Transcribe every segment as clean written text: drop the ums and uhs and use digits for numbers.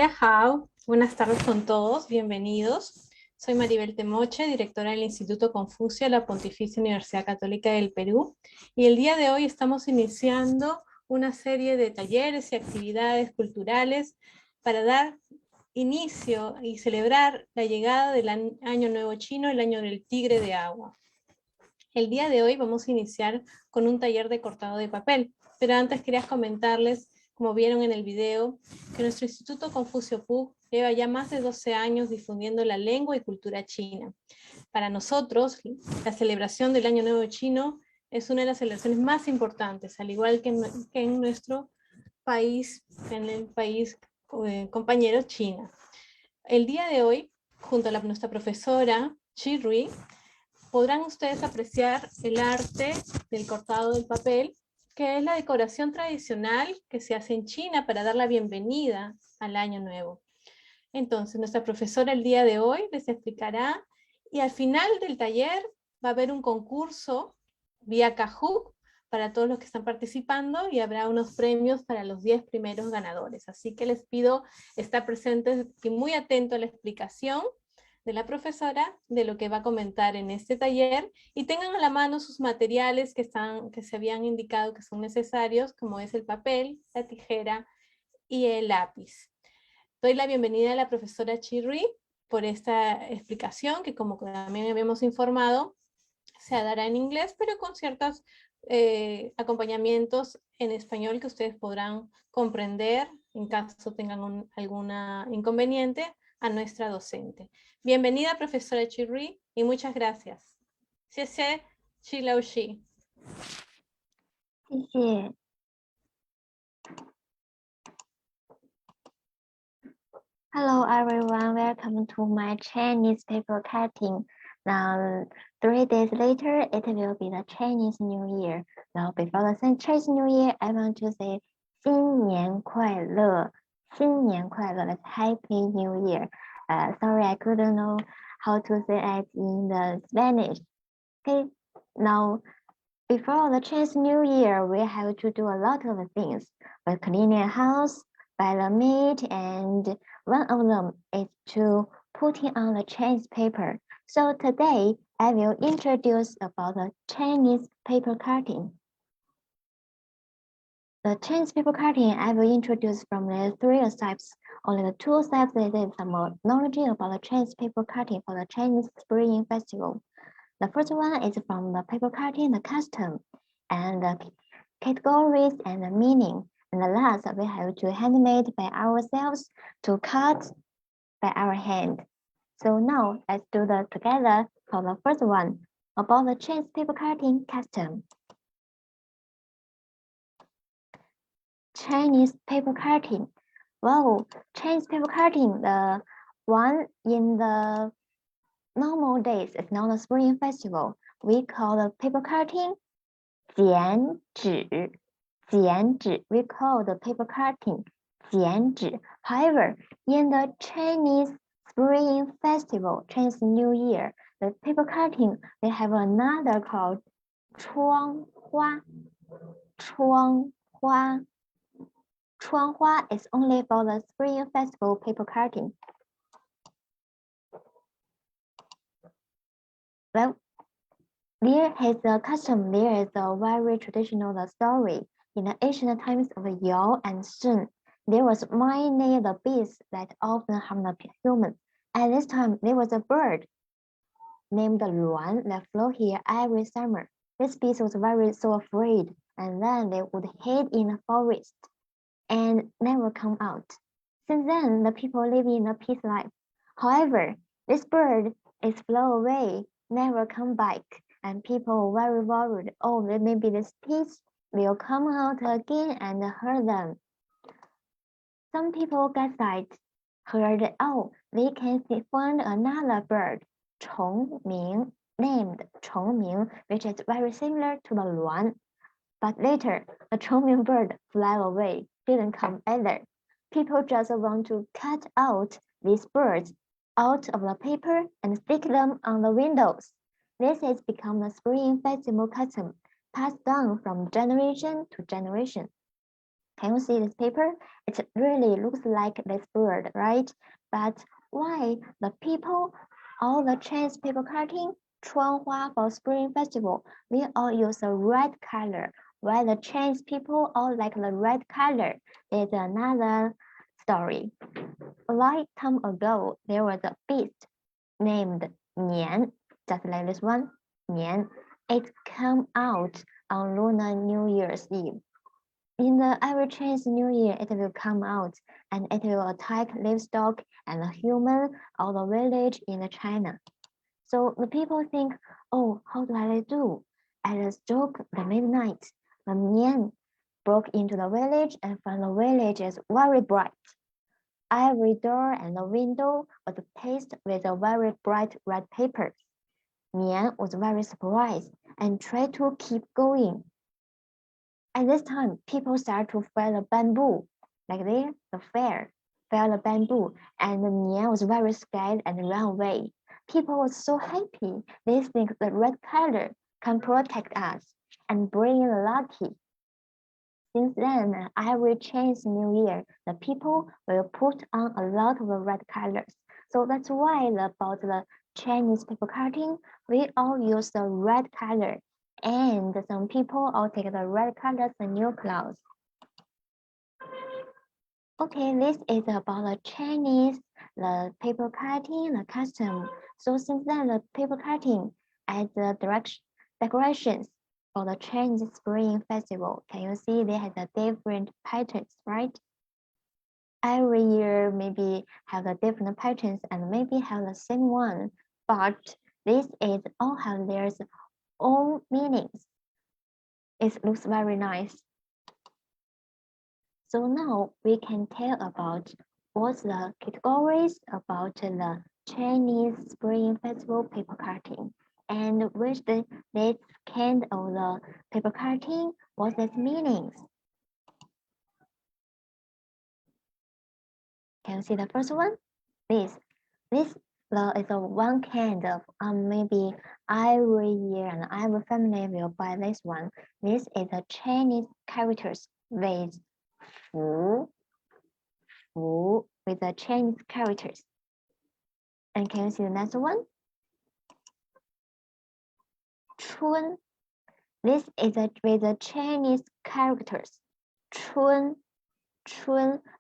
Hao, buenas tardes con todos, bienvenidos. Soy Maribel Temoche, directora del Instituto Confucio de la Pontificia Universidad Católica del Perú, y el día de hoy estamos iniciando una serie de talleres y actividades culturales para dar inicio y celebrar la llegada del Año Nuevo Chino, el Año del Tigre de Agua. El día de hoy vamos a iniciar con un taller de cortado de papel, pero antes quería comentarles, como vieron en el video, que nuestro Instituto Confucio PUCP lleva ya más de 12 años difundiendo la lengua y cultura china. Para nosotros, la celebración del Año Nuevo Chino es una de las celebraciones más importantes, al igual que en nuestro país, en el país compañero China. El día de hoy, junto a nuestra profesora Shi Rui, podrán ustedes apreciar el arte del cortado del papel, que es la decoración tradicional que se hace en China para dar la bienvenida al Año Nuevo. Entonces, nuestra profesora el día de hoy les explicará, y al final del taller va a haber un concurso vía Kahoot para todos los que están participando, y habrá unos premios para los 10 primeros ganadores. Así que les pido estar presentes y muy atentos a la explicación de la profesora de lo que va a comentar en este taller, y tengan a la mano sus materiales que se habían indicado que son necesarios, como es el papel, la tijera y el lápiz. Doy la bienvenida a la profesora Shi Rui por esta explicación, que como también habíamos informado, se dará en inglés, pero con ciertos acompañamientos en español que ustedes podrán comprender en caso tengan algún inconveniente a nuestra docente. Bienvenida, profesora Shi Rui, y muchas gracias. 谢谢 Shi Lao Shi. 谢谢。Hello everyone, welcome to my Chinese paper cutting. Now, 3 days later, it will be the Chinese New Year. Now, before the Chinese New Year, I want to say 新年快乐，新年快乐, that's Happy New Year. Sorry, I couldn't know how to say it in the Spanish. Okay, now, before the Chinese New Year, we have to do a lot of things. We clean a house, buy the meat, and one of them is to putting on the Chinese paper. So today, I will introduce about the Chinese paper cutting. The Chinese paper cutting, I will introduce from the 3 steps. Only the 2 steps is some more knowledge about the Chinese paper cutting for the Chinese Spring Festival. The first one is from the paper cutting, the custom, and the categories and the meaning. And the last, we have to handmade by ourselves to cut by our hand. So now let's do that together for the first one, about the Chinese paper cutting custom. Chinese paper cutting. Wow, Chinese paper cutting, the one in the normal days is not a Spring Festival. We call the paper cutting 剪纸. 剪纸. We call the paper cutting 剪纸. However, in the Chinese Spring Festival, Chinese New Year, the paper cutting, they have another called 窗花. 窗花. 窗花 is only for the Spring Festival paper cutting. Well, there is a custom, there is a very traditional story. In the ancient times of Yao and Shun, there was many the beasts that often harm the humans. At this time, there was a bird named Luan that flew here every summer. This beast was so afraid, and then they would hide in the forest and never come out. Since then, the people live in a peace life. However, this bird is flew away, never come back, and people were very worried. Oh, maybe this beast will come out again and hurt them. Some people get sad, heard, oh, we can find another bird, 虫鸣, named 虫鸣, which is very similar to the Luan. But later, the 虫鸣 bird flew away, didn't come either. People just want to cut out these birds out of the paper and stick them on the windows. This has become a Spring Festival custom, passed down from generation to generation. Can you see this paper? It really looks like this bird, right? But why the people, all the Chinese paper cutting, 春花 for Spring Festival, we all use a red color. Why the Chinese people all like the red color is another story. A long time ago, there was a beast named Nian, just like this one, Nian. It came out on Lunar New Year's Eve. In the every Chinese New Year, it will come out and it will attack livestock and the human or the village in China. So the people think, oh, how do I do? At the stroke the midnight, the Nian broke into the village and found the village is very bright. Every door and the window was pasted with a very bright red paper. Nian was very surprised and tried to keep going. At this time, people start to fell the bamboo, like there, the fair, fell the bamboo, and Nian was very scared and ran away. People were so happy. They think the red color can protect us and bring the lucky. Since then, every Chinese New Year, the people will put on a lot of red colors. So that's why about the Chinese paper cutting, we all use the red color. And some people all take the red color as new clothes. Okay, this is about the Chinese, the paper cutting, the custom. So since then, the paper cutting as the decorations for the Chinese Spring Festival. Can you see they have the different patterns, right? Every year maybe have the different patterns and maybe have the same one, but this is all have their own meanings. It looks very nice. So now we can tell about what's the categories about the Chinese Spring Festival paper cutting and which this kind of the paper cutting, what's its meanings. Can you see the first one? This is a one kind of maybe every year and every family will buy this one. This is a Chinese characters with with the Chinese characters. And can you see the next one? Chun. This is with the Chinese characters. Chun.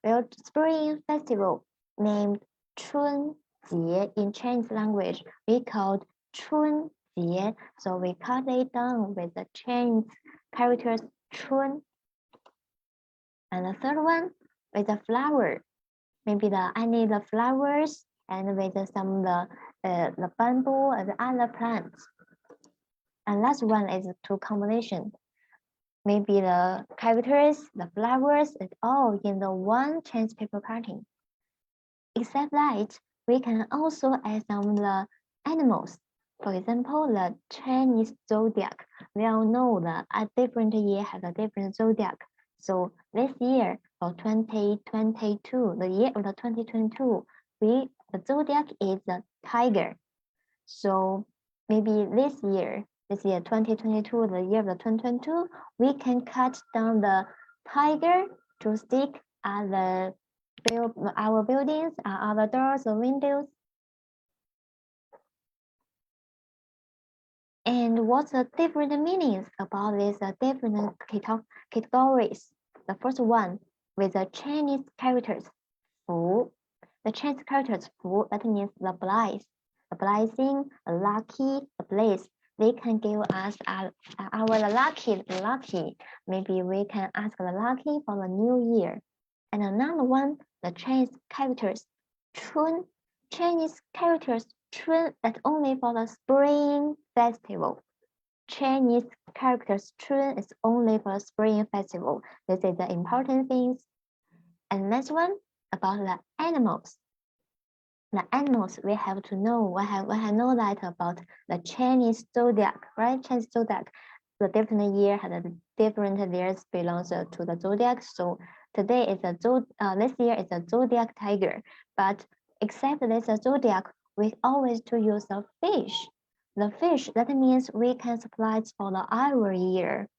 Well, Spring Festival named Chunjie in Chinese language. We called Chunjie, so we cut it down with the Chinese characters Chun. And the third one with the flower. Maybe I need the flowers and with some the bamboo and the other plants. And last one is two combination. Maybe the characters, the flowers, is all in the one Chinese paper cutting. Except that we can also add some the animals. For example, the Chinese zodiac. We all know that a different year has a different zodiac. So this year for 2022, the year of the 2022, the zodiac is the tiger. So maybe this year 2022, the year of the 2022, we can cut down the tiger to stick at our buildings, our doors or windows. And what's the different meanings about these different categories? The first one with the Chinese characters, fu. The Chinese characters fu, that means the blessing, a lucky, a bliss. They can give us our lucky. Maybe we can ask the lucky for the new year. And another one, the Chinese characters, chun. Chinese characters, chun, that's only for the Spring Festival. Chinese characters, chun is only for the Spring Festival. This is the important things. And next one, about the animals. The animals we have to know. We have know that about the Chinese zodiac, right? Chinese zodiac. The different year has a different years belongs to the zodiac. So today is this year is a zodiac tiger. But except this zodiac, we always to use the fish. The fish, that means we can supply it for the every year.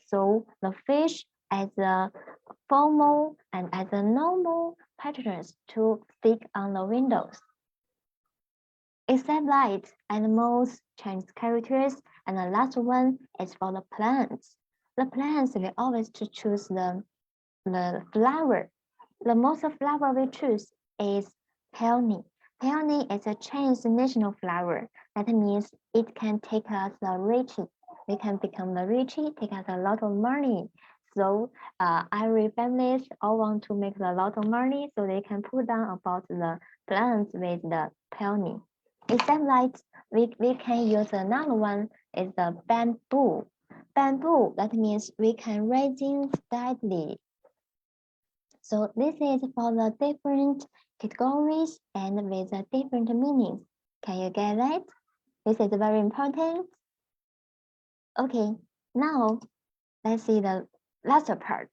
So the fish as formal and as a normal patterns to stick on the windows. Except light and most Chinese characters, and the last one is for the plants. The plants we always to choose the flower. The most flower we choose is peony. Peony is a Chinese national flower. That means it can take us the richie. We can become the richie, take us a lot of money. So every families all want to make a lot of money, so they can put down about the plants with the peony. Except like we can use another one is the bamboo. Bamboo, that means we can raising steadily. So this is for the different categories and with the different meanings. Can you get that? This is very important. Okay, now let's see the last part.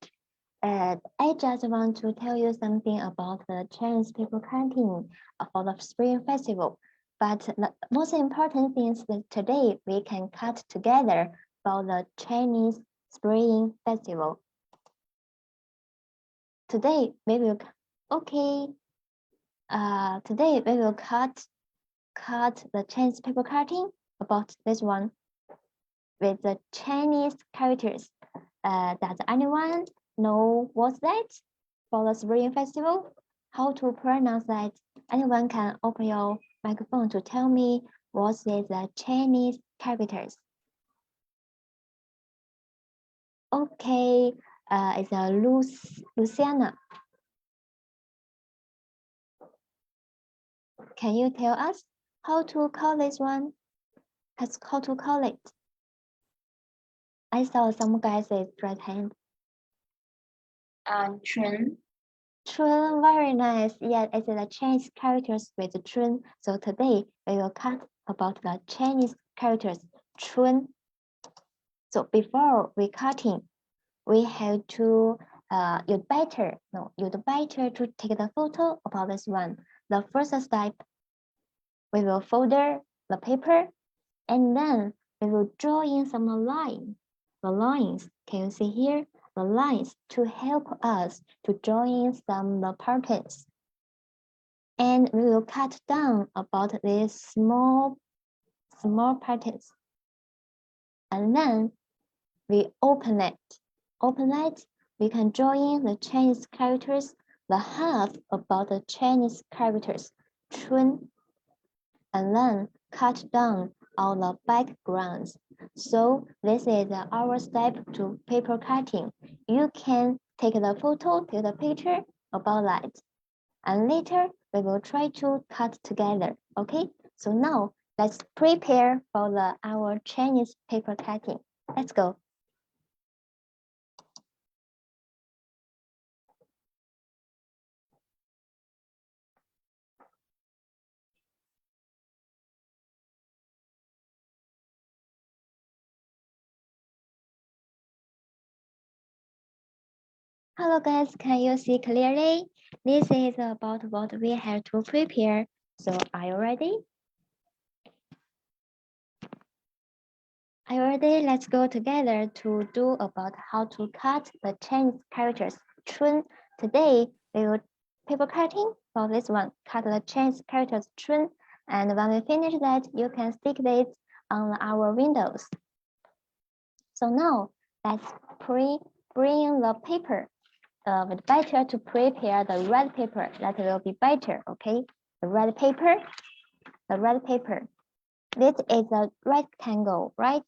I just want to tell you something about the Chinese paper cutting for the Spring Festival. But the most important thing is that today we can cut together for the Chinese Spring Festival. Today we will today we will cut the Chinese paper cutting about this one with the Chinese characters. Does anyone know what's that for the Spring Festival? How to pronounce that? Anyone can open your microphone to tell me what is the Chinese characters. Okay, it's a Luciana. Can you tell us how to call this one? How to call it? I saw some guys raise right hand. Chun. Chun, very nice. Yeah, it's the Chinese characters with chun. So today we will cut about the Chinese characters chun. So before we cutting, we have to you'd better to take the photo about this one. The first step, we will folder the paper, and then we will draw in some line. The lines, can you see here? The lines to help us to draw in some the patterns. And we will cut down about these small patterns. And then we open it. We can draw in the Chinese characters, the half about the Chinese characters, chun, and then cut down all the backgrounds. So this is our step to paper cutting. You can take the photo, take the picture about that. And later we will try to cut together, okay? So now let's prepare for our Chinese paper cutting. Let's go. Hello guys, can you see clearly? This is about what we have to prepare. So are you ready? Are you ready? Let's go together to do about how to cut the Chinese characters. Chun. Today we will paper cutting for this one. Cut the Chinese characters chun. And when we finish that, you can stick this on our windows. So now let's bring the paper. With better to prepare the red paper. That will be better, okay? The red paper. This is a rectangle, right?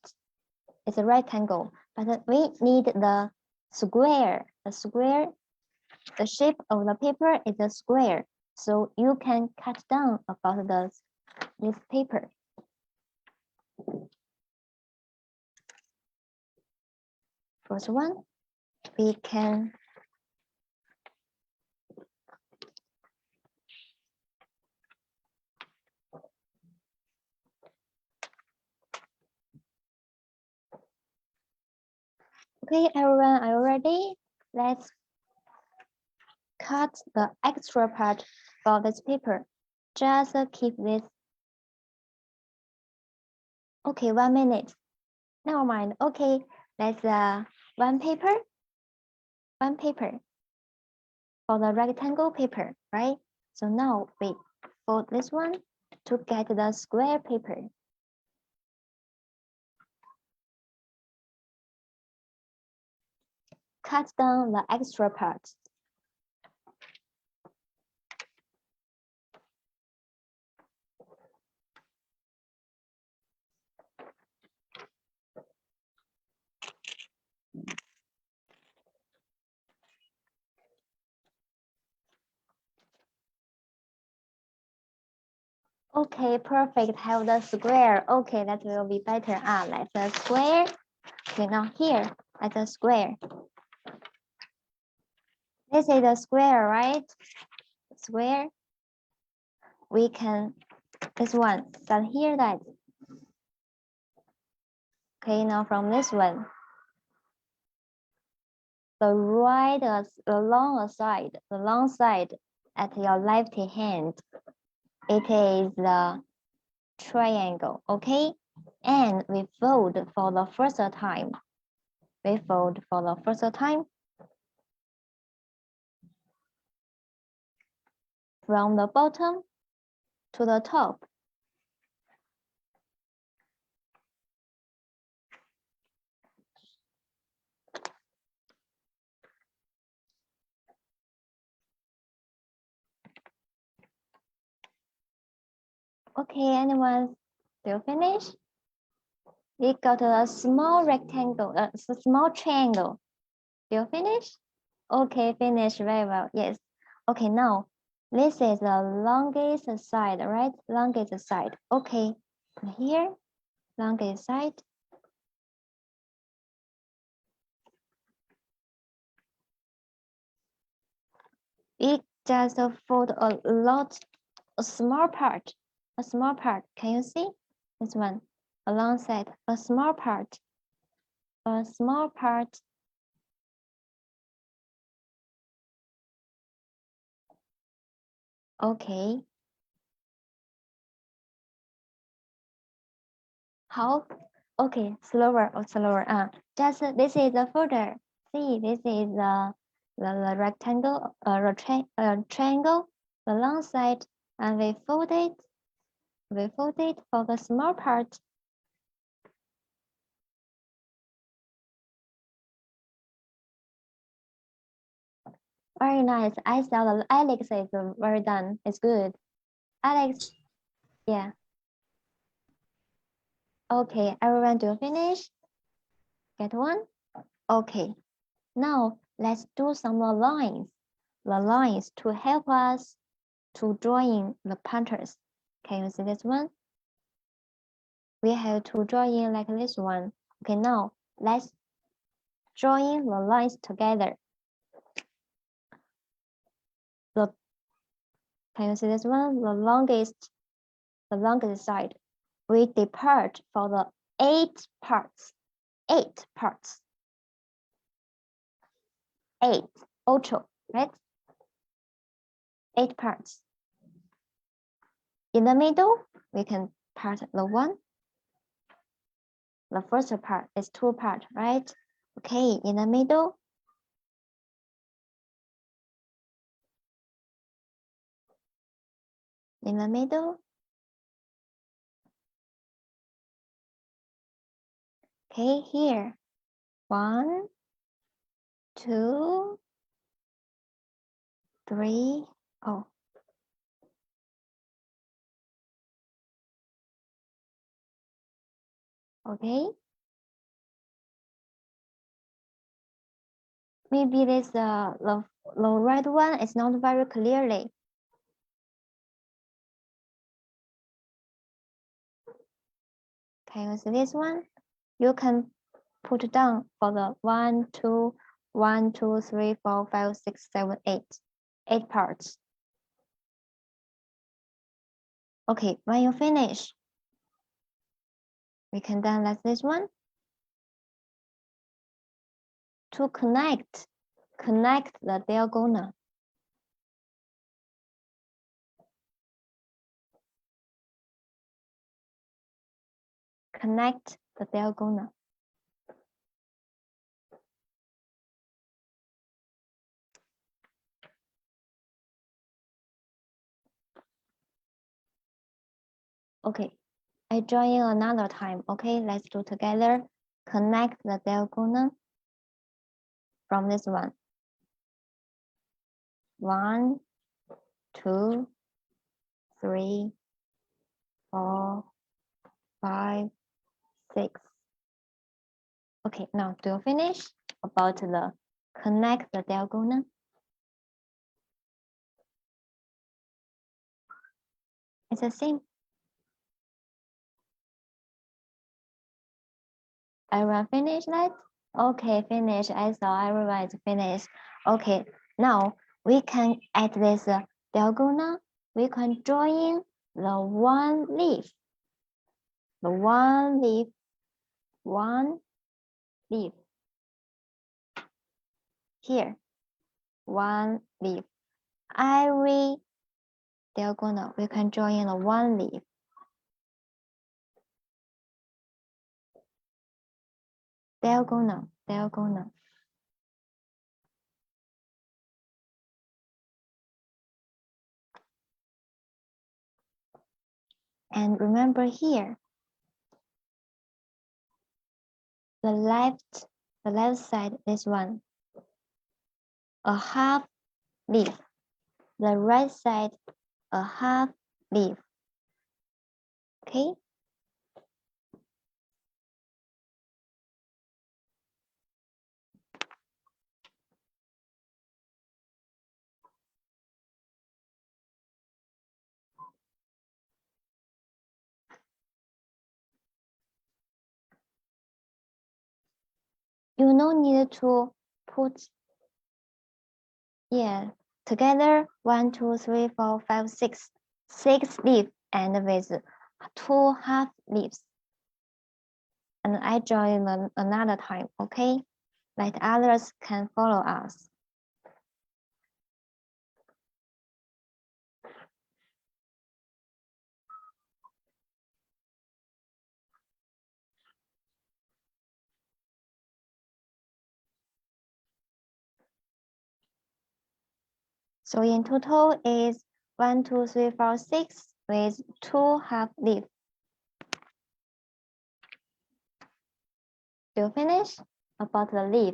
It's a rectangle, but we need the square. The shape of the paper is a square. So you can cut down about this paper. First one, we can okay, everyone, are you ready? Let's cut the extra part for this paper. Just keep this. Okay, 1 minute. Never mind. Okay, let's one paper. one paper for the rectangle paper, right? So now we fold this one to get the square paper. Cut down the extra parts. Okay, perfect. Have the square. Okay, that will be better. Like the square. Okay, now here, like the square. This is the square, right? Square. We can, this one, then here that. Okay, now from this one. The right, the long side at your left hand. It is the triangle, okay? And we fold for the first time. We fold for the first time. From the bottom to the top. Okay, anyone still finish? We got a small rectangle, a small triangle. Still finish? Okay, finish very well. Yes. Okay, now this is the longest side, right? Longest side. Okay, here, longest side. We just fold a small part. Can you see this one? Alongside a small part. Okay. How? Okay, slower. Just this is the folder. See, this is the rectangle, triangle, the long side, and we fold it. We fold it for the small part. Very nice. I saw that Alex is very done. It's good. Alex, yeah. Okay, everyone do finish? Get one? Okay. Now let's do some more lines. The lines to help us to drawing the patterns. Can you see this one? We have to draw in like this one. Okay, now let's draw in the lines together. Can you see this one? The longest side. We depart for the 8 parts. 8 parts. 8, ocho, right? 8 parts. In the middle, we can part the one. The first part is 2 parts, right? Okay, in the middle. In the middle. Okay, here. 1, 2, 3. Oh. Okay. Maybe this the red one is not very clearly. Can you see this one? You can put down for the 1, 2, 1, 2, 3, 4, 5, 6, 7, 8. 8 parts. Okay, when you finish, we can then let this one to connect the diagonal. Connect the diagonal. Okay, I join another time. Okay, let's do together. Connect the diagonal from this one. 1, 2, 3, 4, 5, 6. Okay, now do you finish about the connect the diagonal? It's the same. Everyone finish that? Okay, finish. I saw everyone is finished. Okay, now we can add this diagonal. We can join the one leaf. The one leaf. Here, one leaf. Every diagonal, we can join the one leaf. Diagonal. And remember here, the left side, this one, a half leaf. The right side, a half leaf. Okay? You no need to put, together 1, 2, 3, 4, 5, 6. 6 leaves and with 2 half leaves. And I join another time, okay? Like others can follow us. So in total is 1, 2, 3, 4, 6 with 2 half leaves. Do you finish about the leaf?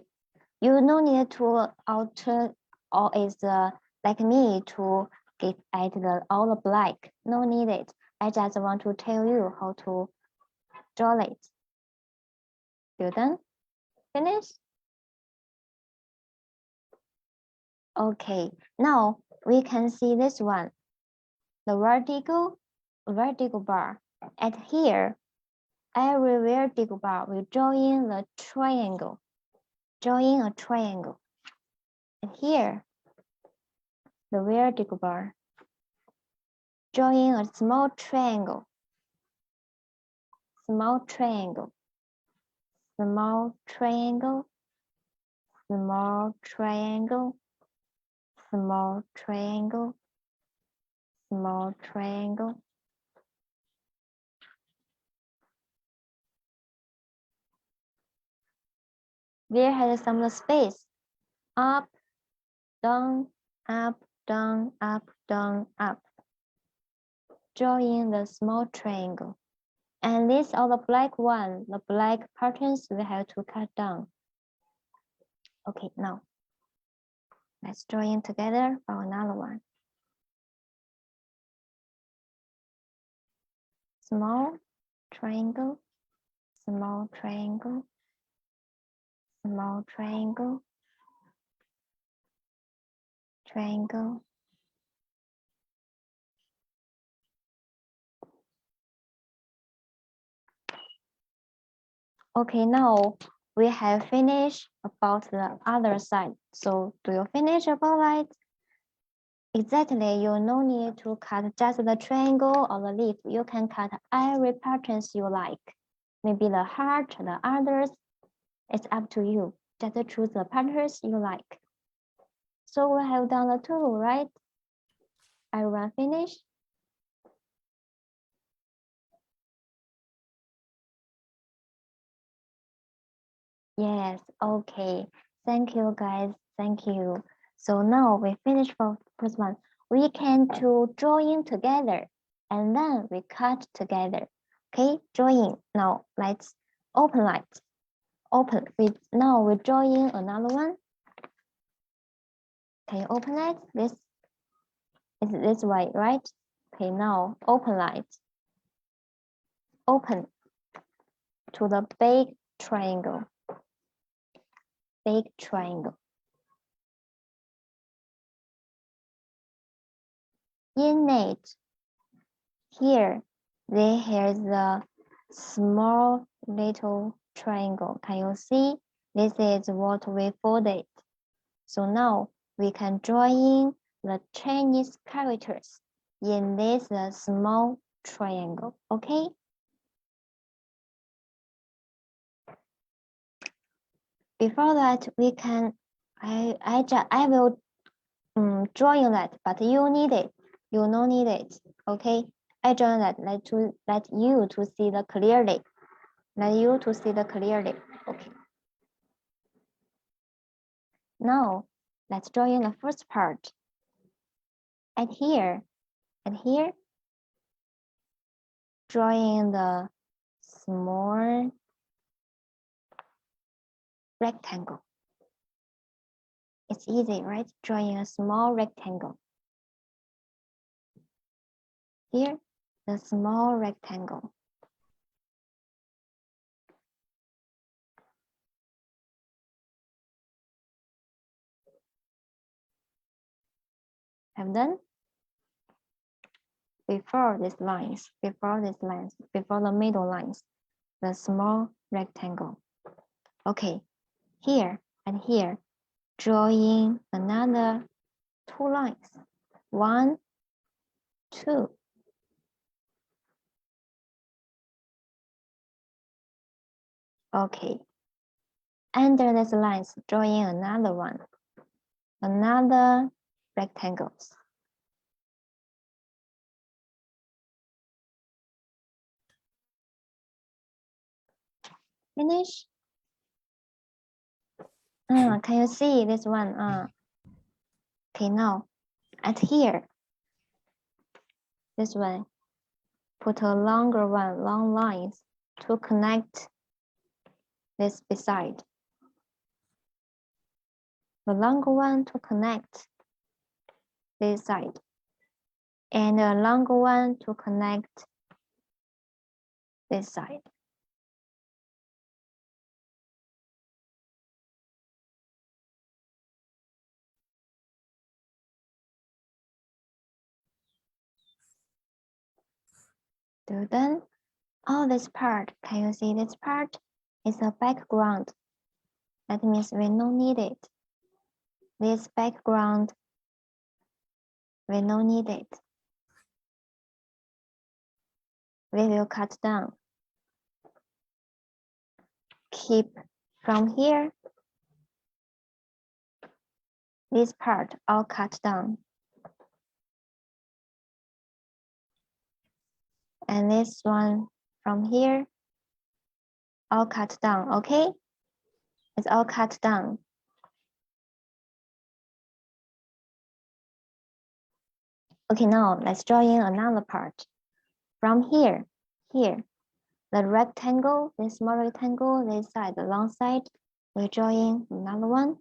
You no need to alter or is like me to add all the black. No need it. I just want to tell you how to draw it. You done? Finish? Okay, now we can see this one. The vertical bar. At here, every vertical bar will join the triangle. Join a triangle. And here, the vertical bar. Join a small triangle. Small triangle. Small triangle. Small triangle. Small triangle. Small triangle. There has some space. Up, down, up, down, up, down, up. Join the small triangle. And this are the black one, the black patterns we have to cut down. Okay, now let's join together for another one. Small triangle, small triangle, small triangle, triangle. Okay, now we have finished about the other side. So do you finish about that? Exactly, you no need to cut just the triangle or the leaf. You can cut every patterns you like. Maybe the heart, the others. It's up to you. Just choose the patterns you like. So we have done the two, right? Everyone finished? Yes, okay. Thank you, guys. Thank you. So now we finished for first one. We can to join together and then we cut together. Okay, drawing. Now let's open light. Open. Now we draw in another one. Can you open it? This is this way, right? Okay, now open light. Open to the big triangle. Big triangle. In it, here is the small little triangle. Can you see? This is what we folded. So now we can draw in the Chinese characters in this small triangle. Okay. Before that, we can. I will draw in that, but you need it. You don't need it. Okay. I draw that let you to see the clearly. Let you to see the clearly. Okay. Now let's draw in the first part. And here, drawing the small rectangle. It's easy, right? Drawing a small rectangle. Here, the small rectangle. Have done? Before the middle lines, the small rectangle. Okay, here and here, drawing another 2 lines. 1, 2. Okay. Under these lines, drawing another one. Another rectangles. Finish. Can you see this one? Okay, now at here, this one, put a longer one, long lines to connect this beside. The longer one to connect this side, and a longer one to connect this side. Do then all this part, can you see this part is a background? That means we don't need it. This background, we don't need it. We will cut down. Keep from here, this part all cut down. And this one from here, all cut down, okay? It's all cut down. Okay, now let's draw in another part. From here, the rectangle, this small rectangle, this side, the long side, we draw in another one.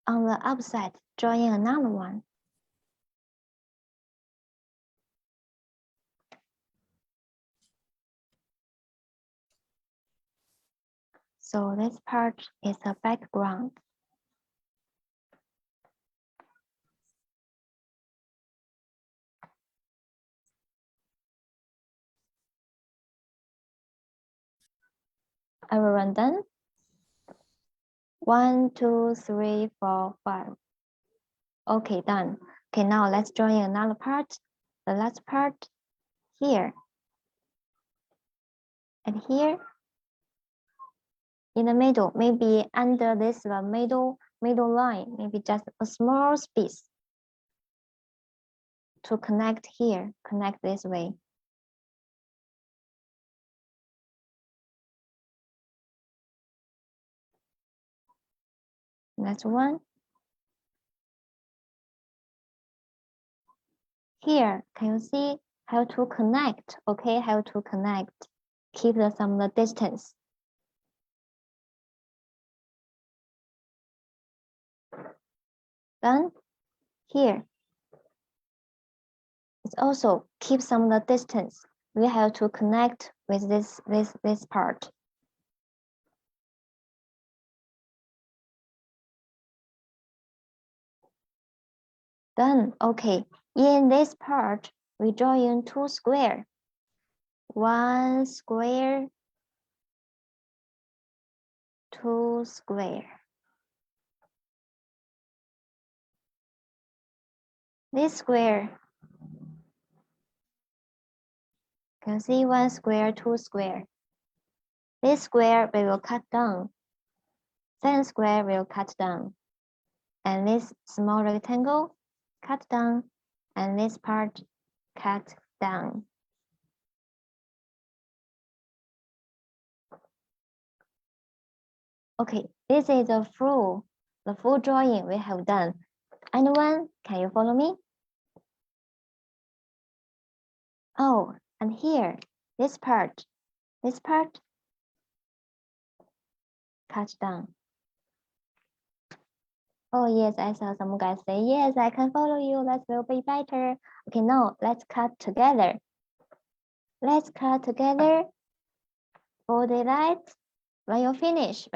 On the upside, draw in another one. So this part is a background. Everyone done? 1, 2, 3, 4, 5. Okay, done. Okay, now let's draw in another part. The last part here. And here. In the middle, maybe under this middle line, maybe just a small space to connect here, connect this way. Next one. Here, can you see how to connect? Okay, how to connect. Keep some distance. Then here, it's also keep some distance. We have to connect with this part. Then, okay, in this part, we draw in two squares. One square, two square. This square, can see one square, two square. This square we will cut down. Second square will cut down. And this small rectangle, cut down. And this part, cut down. Okay, this is the full drawing we have done. Anyone, can you follow me? Oh, and here, this part, cut down. Oh yes, I saw some guys say, yes, I can follow you, that will be better. Okay, no, let's cut together. Let's cut together for the light. When you finish,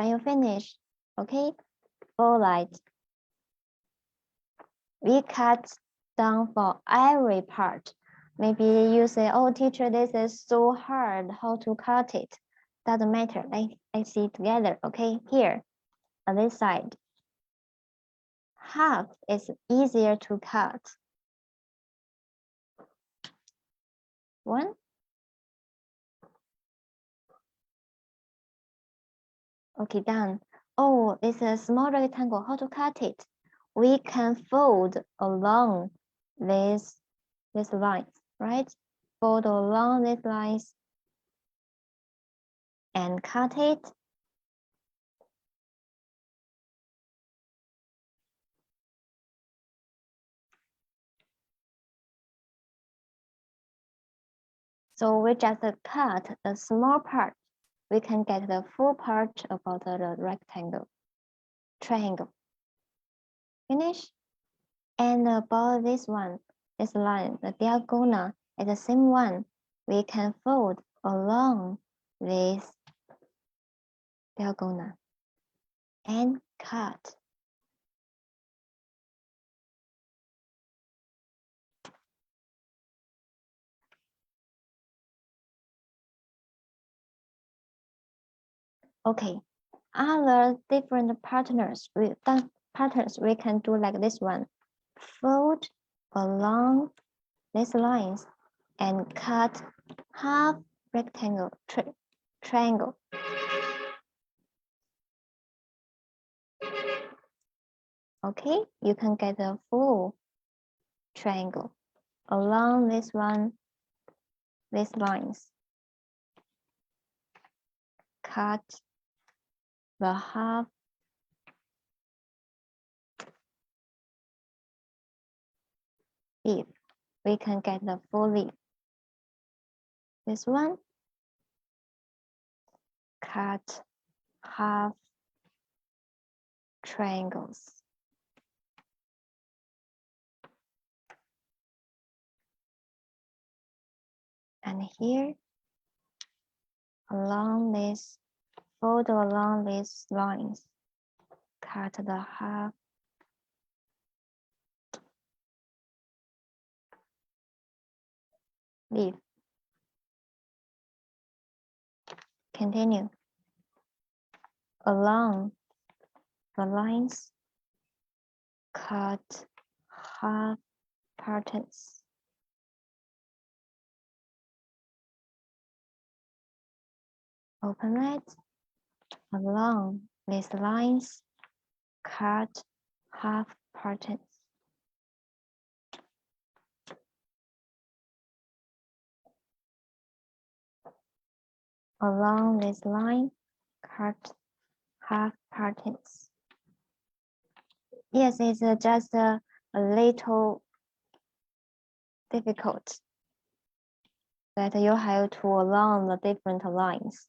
okay, for light. We cut down for every part. Maybe you say, oh teacher, this is so hard, how to cut it? Doesn't matter, let's see together, okay? Here, on this side. Half is easier to cut. One. Okay, done. Oh, it's a small rectangle, how to cut it? We can fold along this lines, right? Fold along these lines and cut it. So we just cut the small part. We can get the full part about the rectangle, triangle. Finish. And about this one, this line, the diagonal is the same one. We can fold along this diagonal and cut. Okay, other different patterns we can do like this one. Fold along these lines and cut half rectangle triangle. Okay, you can get a full triangle along this one, these lines. Cut the half leaf. We can get the full leaf. This one, cut half triangles. And here, along this, fold along these lines, cut the half leaf. Continue along the lines, cut half patterns. Open it along these lines, cut half patterns. Along this line, cut half patterns. Yes, it's just a little difficult that you have to along the different lines.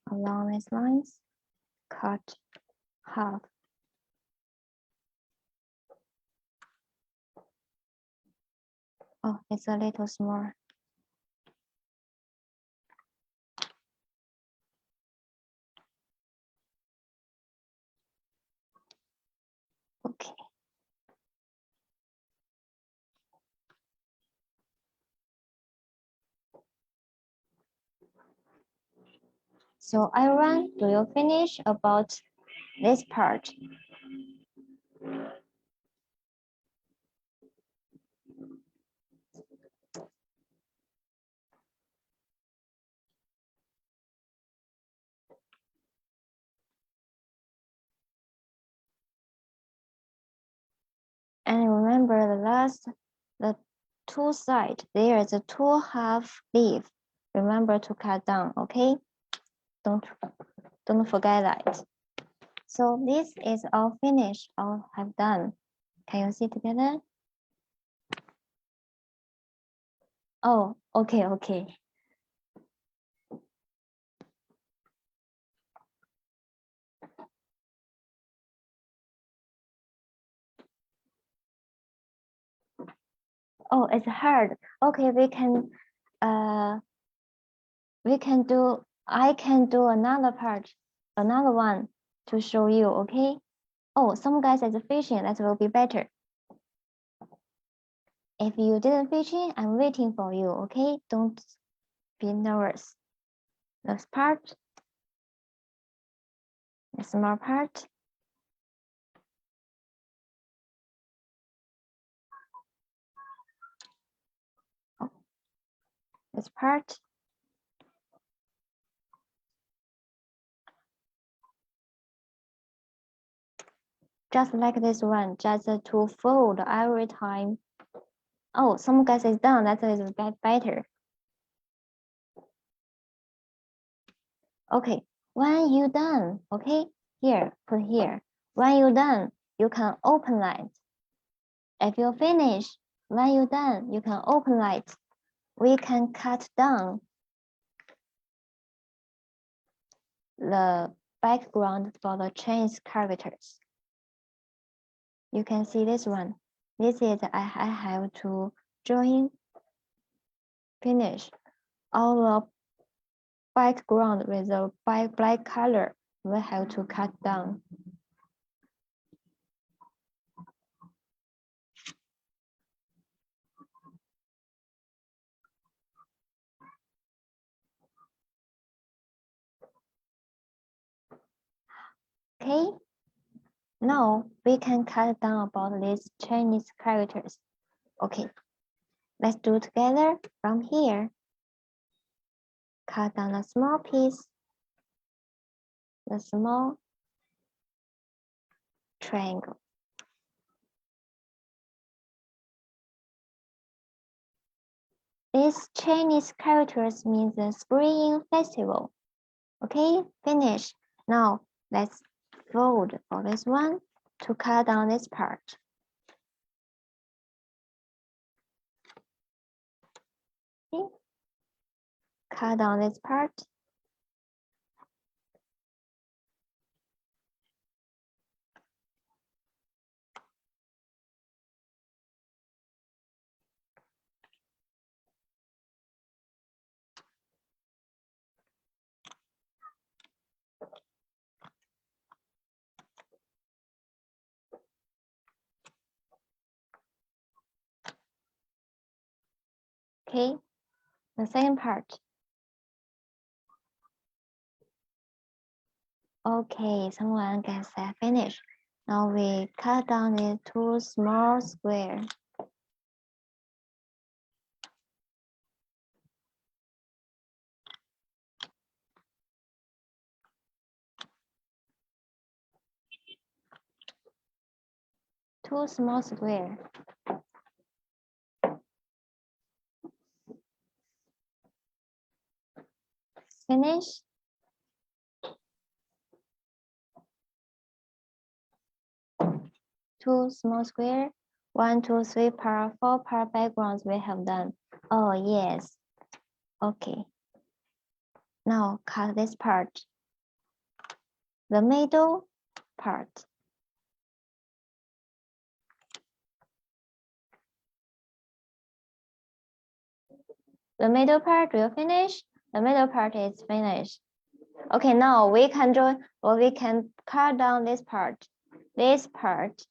Along these lines, cut half. Oh, it's a little small. Okay. So Iran, do you finish about this part? And remember the two side, there is a two half leaf. Remember to cut down, okay? Don't forget that. So this is all finished, all have done. Can you see together? Oh, okay, okay. Oh, it's hard. Okay, I can do another part, another one to show you, okay? Oh, some guys is fishing, that will be better. If you didn't fishing, I'm waiting for you, okay? Don't be nervous. This part, the small part. Oh, this part. Just like this one, just to fold every time. Oh, some guys is done, that is better. Okay, when you done, okay, here, put here. When you done, you can open light. If you finish, when you done, you can open light. We can cut down the background for the Chinese characters. You can see this one. This is I have to join, finish all the background with the black color. We have to cut down. Okay, now we can cut down about these Chinese characters. Okay, let's do together from here. Cut down a small piece, the small triangle. These Chinese characters means the Spring Festival. Okay, finish. Now let's fold for this one to cut down this part. Okay. Cut down this part. Okay, the second part. Okay, someone gets that finished. Now we cut down the two small squares. Two small squares. finish. Two small square, 1, 2, 3 par, 4 par backgrounds we have done. Oh yes, okay. Now cut this part, the middle part. The middle part will finish. The middle part is finished. Okay, now we can join, or we can cut down this part. This part.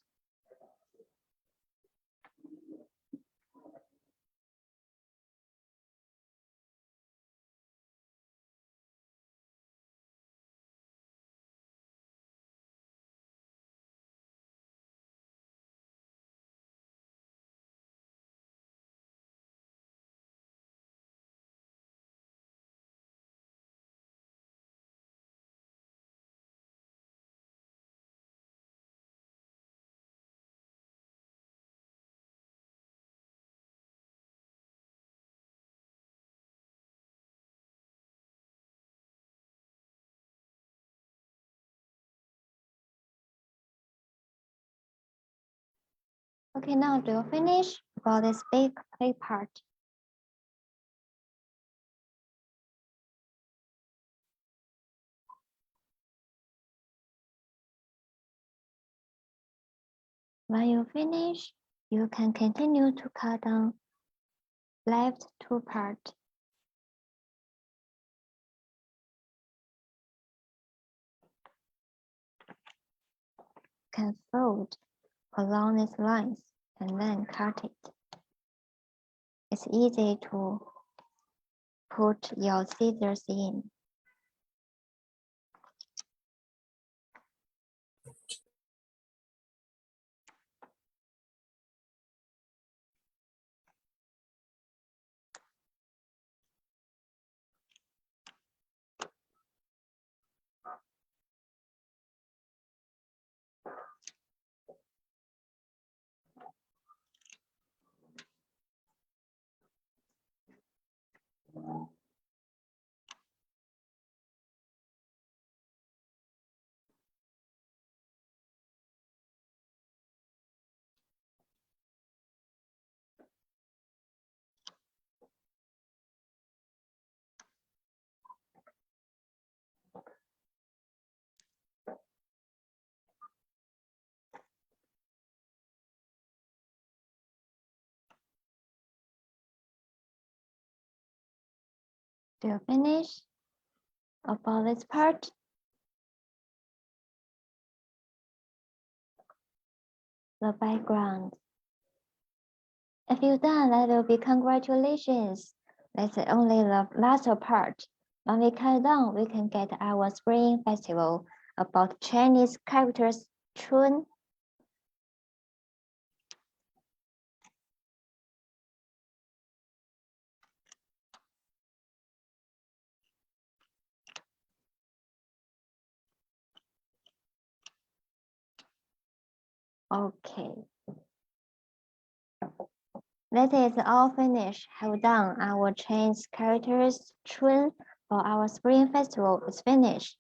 Okay, now do you finish about this big part? When you finish, you can continue to cut down left two parts. Can fold along these lines and then cut it. It's easy to put your scissors in. Do you finish about this part? The background. If you've done, that will be congratulations. That's only the last part. When we cut down, we can get our spring festival about Chinese characters Chun. Okay. That is all finished. Have done our Chinese characters Chun for our spring festival is finished.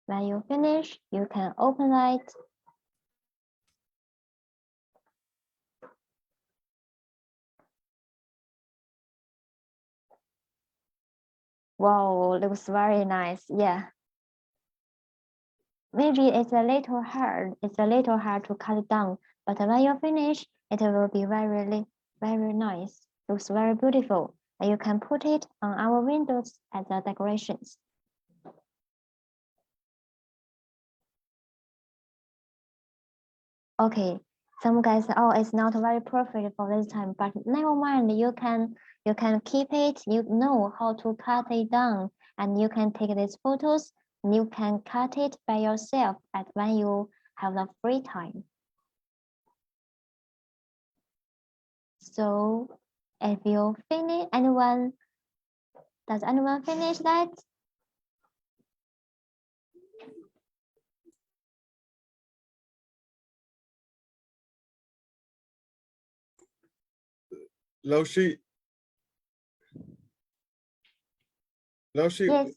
When you finish, you can open it. Wow, looks very nice. Yeah. Maybe it's a little hard. It's a little hard to cut it down, but when you finish, it will be very nice. Looks very beautiful. And you can put it on our windows as the decorations. Okay, some guys, oh, it's not very perfect for this time, but never mind. You can keep it. You know how to cut it down, and you can take these photos. And you can cut it by yourself at when you have the free time. So, if you finish, does anyone finish that? Lao Shi. Yes.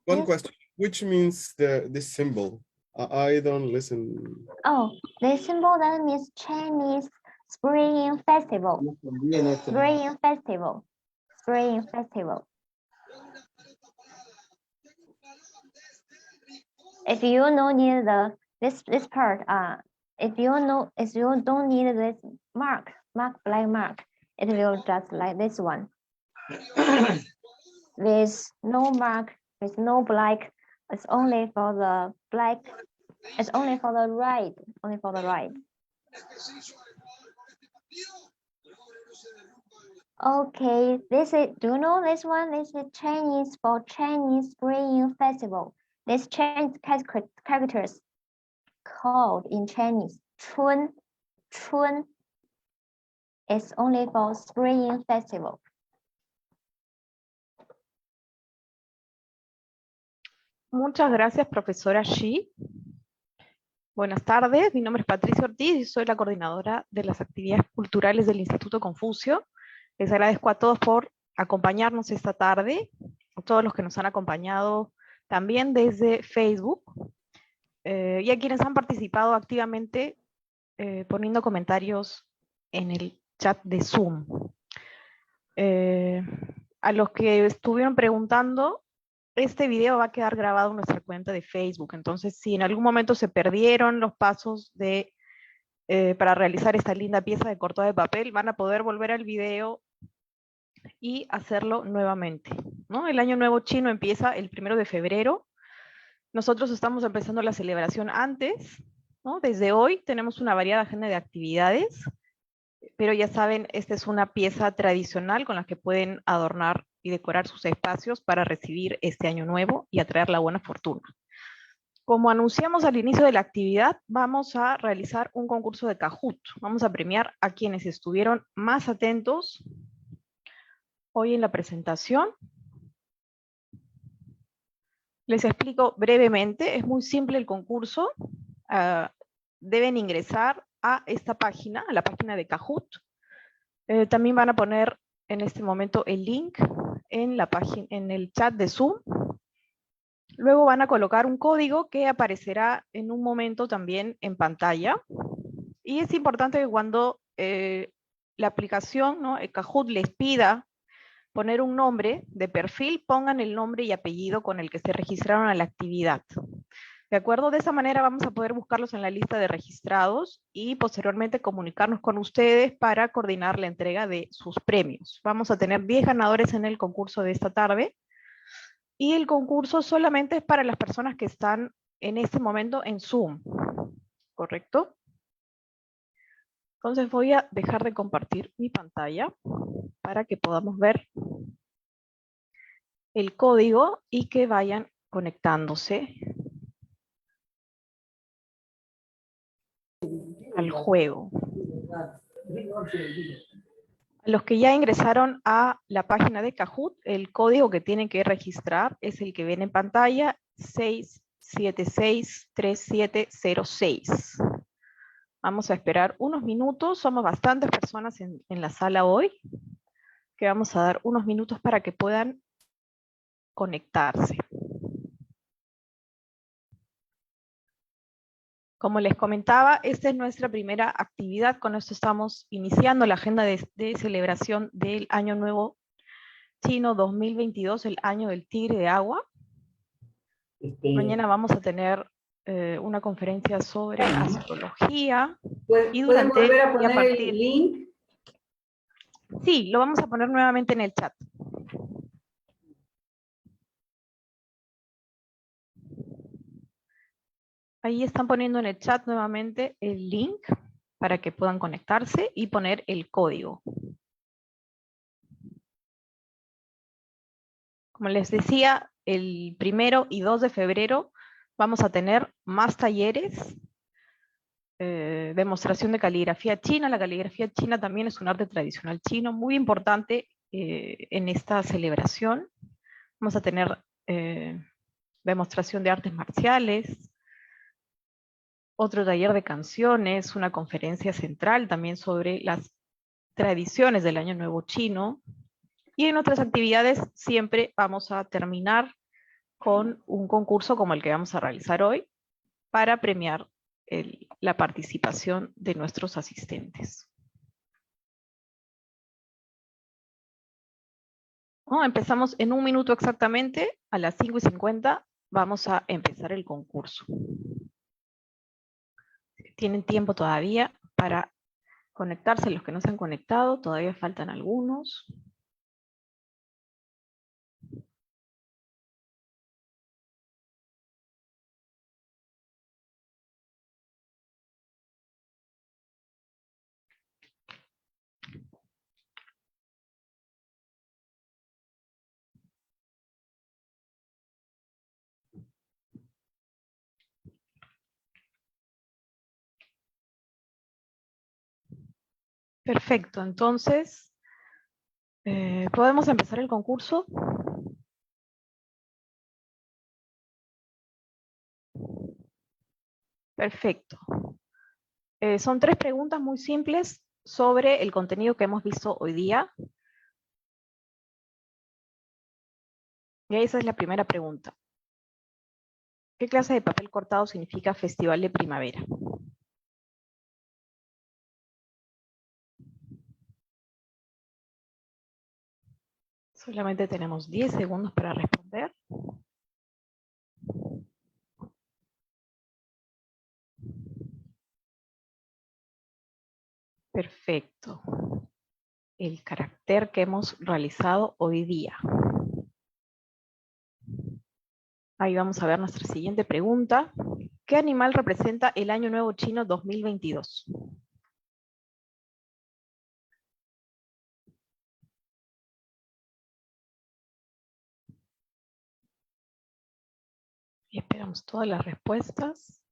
One Yes. question. Which means this symbol? I don't listen. Oh, the symbol that means Chinese Spring Festival. Spring Festival. Spring Festival. If you don't need this part, if you don't need this black mark, it will just like this one. With no mark, with no black, it's only for the black. It's only for the right. Only for the right. Okay, this is. Do you know this one? This is Chinese for Chinese Spring Festival. This Chinese characters called in Chinese 春 is only for Spring Festival. Muchas gracias, profesora Shi. Buenas tardes, mi nombre es Patricia Ortiz y soy la coordinadora de las actividades culturales del Instituto Confucio. Les agradezco a todos por acompañarnos esta tarde, a todos los que nos han acompañado también desde Facebook, y a quienes han participado activamente poniendo comentarios en el chat de Zoom. A los que estuvieron preguntando, este video va a quedar grabado en nuestra cuenta de Facebook, entonces si en algún momento se perdieron los pasos para realizar esta linda pieza de cortado de papel, van a poder volver al video y hacerlo nuevamente, ¿no? El Año Nuevo Chino empieza el 1 de febrero, nosotros estamos empezando la celebración antes, ¿no? Desde hoy tenemos una variada agenda de actividades, pero ya saben, esta es una pieza tradicional con la que pueden adornar y decorar sus espacios para recibir este año nuevo y atraer la buena fortuna. Como anunciamos al inicio de la actividad, vamos a realizar un concurso de Kahoot. Vamos a premiar a quienes estuvieron más atentos hoy en la presentación. Les explico brevemente, es muy simple el concurso. Deben ingresar a esta página, a la página de Kahoot. También van a poner en este momento el link en la página, en el chat de Zoom. Luego van a colocar un código que aparecerá en un momento también en pantalla. Y es importante que cuando la aplicación, ¿no? El Kahoot les pida poner un nombre de perfil, pongan el nombre y apellido con el que se registraron a la actividad. ¿De acuerdo? De esa manera vamos a poder buscarlos en la lista de registrados y posteriormente comunicarnos con ustedes para coordinar la entrega de sus premios. Vamos a tener 10 ganadores en el concurso de esta tarde. Y el concurso solamente es para las personas que están en este momento en Zoom. ¿Correcto? Entonces voy a dejar de compartir mi pantalla para que podamos ver el código y que vayan conectándose al juego. A los que ya ingresaron a la página de Kahoot, el código que tienen que registrar es el que ven en pantalla, 6763706. Vamos a esperar unos minutos, somos bastantes personas en la sala hoy, que vamos a dar unos minutos para que puedan conectarse. Como les comentaba, esta es nuestra primera actividad, con esto estamos iniciando la agenda de celebración del Año Nuevo Chino 2022, el año del tigre de agua. Mañana vamos a tener una conferencia sobre astrología. Y ¿Pueden durante, volver a y a poner partir, el link? Sí, lo vamos a poner nuevamente en el chat. Ahí están poniendo en el chat nuevamente el link para que puedan conectarse y poner el código. Como les decía, el 1 y 2 de febrero vamos a tener más talleres, demostración de caligrafía china. La caligrafía china también es un arte tradicional chino, muy importante en esta celebración. Vamos a tener demostración de artes marciales, otro taller de canciones, una conferencia central también sobre las tradiciones del Año Nuevo Chino. Y en otras actividades siempre vamos a terminar con un concurso como el que vamos a realizar hoy para premiar la participación de nuestros asistentes. ¿No? Empezamos en 1 minuto exactamente, a las 5:50 vamos a empezar el concurso. Tienen tiempo todavía para conectarse, los que no se han conectado, todavía faltan algunos. Perfecto, entonces, ¿podemos empezar el concurso? Perfecto. Son 3 preguntas muy simples sobre el contenido que hemos visto hoy día. Y esa es la primera pregunta. ¿Qué clase de papel cortado significa Festival de Primavera? Solamente tenemos 10 segundos para responder. Perfecto. El carácter que hemos realizado hoy día. Ahí vamos a ver nuestra siguiente pregunta. ¿Qué animal representa el Año Nuevo Chino 2022? Y esperamos todas las respuestas.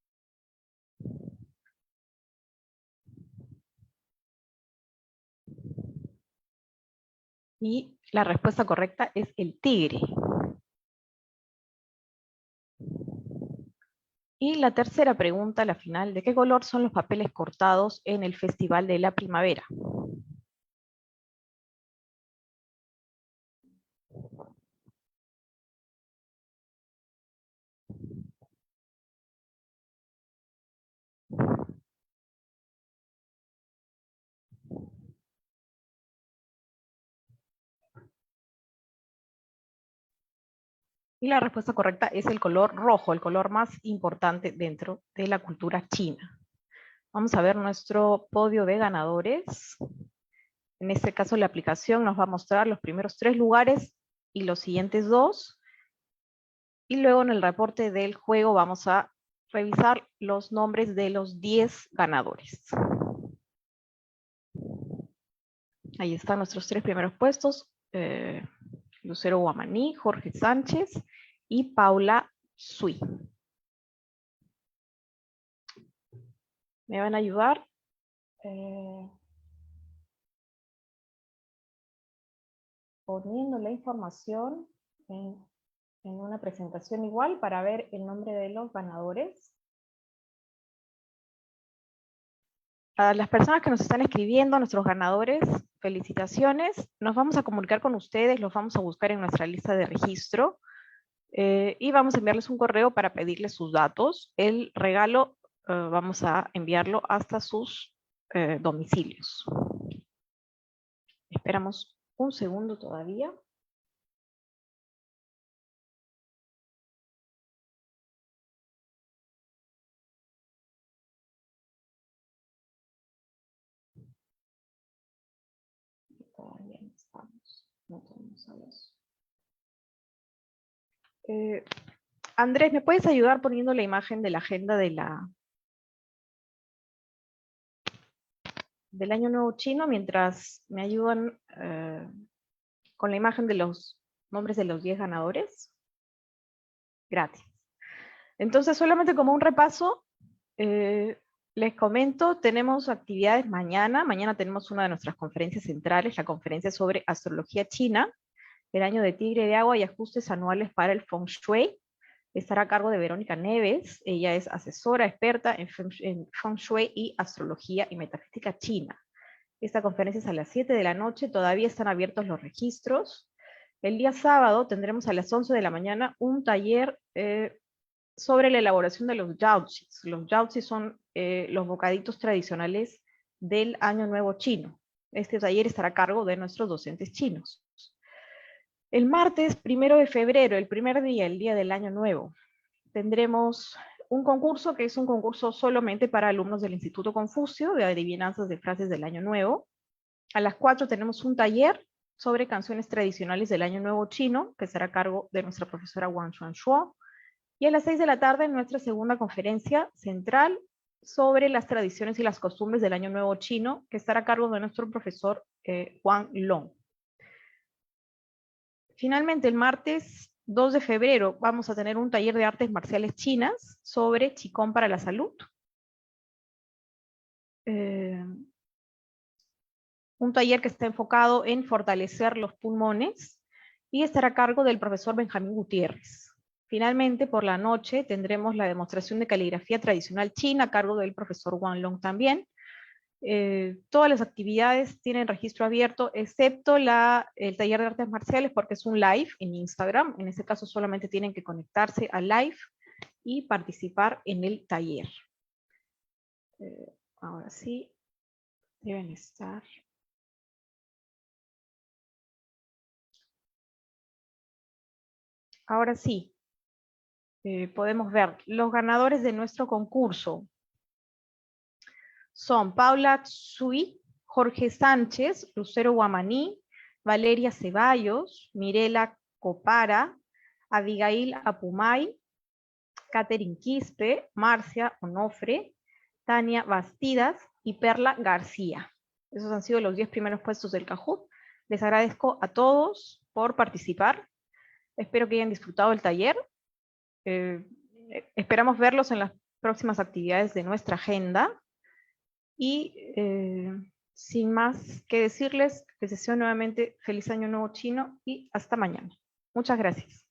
Y la respuesta correcta es el tigre. Y la tercera pregunta, la final, ¿de qué color son los papeles cortados en el Festival de la Primavera? Y la respuesta correcta es el color rojo, el color más importante dentro de la cultura china. Vamos a ver nuestro podio de ganadores. En este caso la aplicación nos va a mostrar los primeros 3 lugares y los siguientes 2. Y luego en el reporte del juego vamos a revisar los nombres de los 10 ganadores. Ahí están nuestros 3 primeros puestos. Lucero Guamaní, Jorge Sánchez y Paula Sui. ¿Me van a ayudar? Poniendo la información en una presentación igual para ver el nombre de los ganadores. A las personas que nos están escribiendo, a nuestros ganadores, felicitaciones. Nos vamos a comunicar con ustedes, los vamos a buscar en nuestra lista de registro y vamos a enviarles un correo para pedirles sus datos. El regalo vamos a enviarlo hasta sus domicilios. Esperamos un segundo todavía. Todavía no estamos, no tenemos a los... Andrés, ¿me puedes ayudar poniendo la imagen de la agenda del Año Nuevo Chino mientras me ayudan con la imagen de los nombres de los 10 ganadores? Gracias. Entonces, solamente como un repaso, les comento, tenemos actividades mañana. Mañana tenemos una de nuestras conferencias centrales, la conferencia sobre astrología china, el año de tigre de agua y ajustes anuales para el feng shui. Estará a cargo de Verónica Neves. Ella es asesora experta en feng shui y astrología y metafísica china. Esta conferencia es a las 7 de la noche, todavía están abiertos los registros. El día sábado tendremos a las 11 de la mañana un taller sobre la elaboración de los jiǎnzhǐ. Los jiǎnzhǐ son los bocaditos tradicionales del Año Nuevo Chino. Este taller estará a cargo de nuestros docentes chinos. El martes 1 de febrero, el primer día, el día del Año Nuevo, tendremos un concurso que es un concurso solamente para alumnos del Instituto Confucio, de adivinanzas de frases del Año Nuevo. A las 4 tenemos un taller sobre canciones tradicionales del Año Nuevo Chino, que será a cargo de nuestra profesora Wang Xuanxuo. Y a las 6 de la tarde, nuestra segunda conferencia central sobre las tradiciones y las costumbres del Año Nuevo Chino, que estará a cargo de nuestro profesor Wang Long. Finalmente, el martes 2 de febrero vamos a tener un taller de artes marciales chinas sobre Qigong para la salud. Un taller que está enfocado en fortalecer los pulmones y estará a cargo del profesor Benjamín Gutiérrez. Finalmente, por la noche, tendremos la demostración de caligrafía tradicional china a cargo del profesor Wang Long también. Todas las actividades tienen registro abierto, excepto el taller de artes marciales, porque es un live en Instagram. En ese caso solamente tienen que conectarse al live y participar en el taller. Ahora sí, deben estar. Ahora sí, podemos ver los ganadores de nuestro concurso. Son Paula Tsui, Jorge Sánchez, Lucero Guamaní, Valeria Ceballos, Mirela Copara, Abigail Apumay, Catherine Quispe, Marcia Onofre, Tania Bastidas y Perla García. Esos han sido los 10 primeros puestos del Kahoot. Les agradezco a todos por participar. Espero que hayan disfrutado el taller. Esperamos verlos en las próximas actividades de nuestra agenda. Y sin más que decirles, les deseo nuevamente feliz Año Nuevo Chino y hasta mañana. Muchas gracias.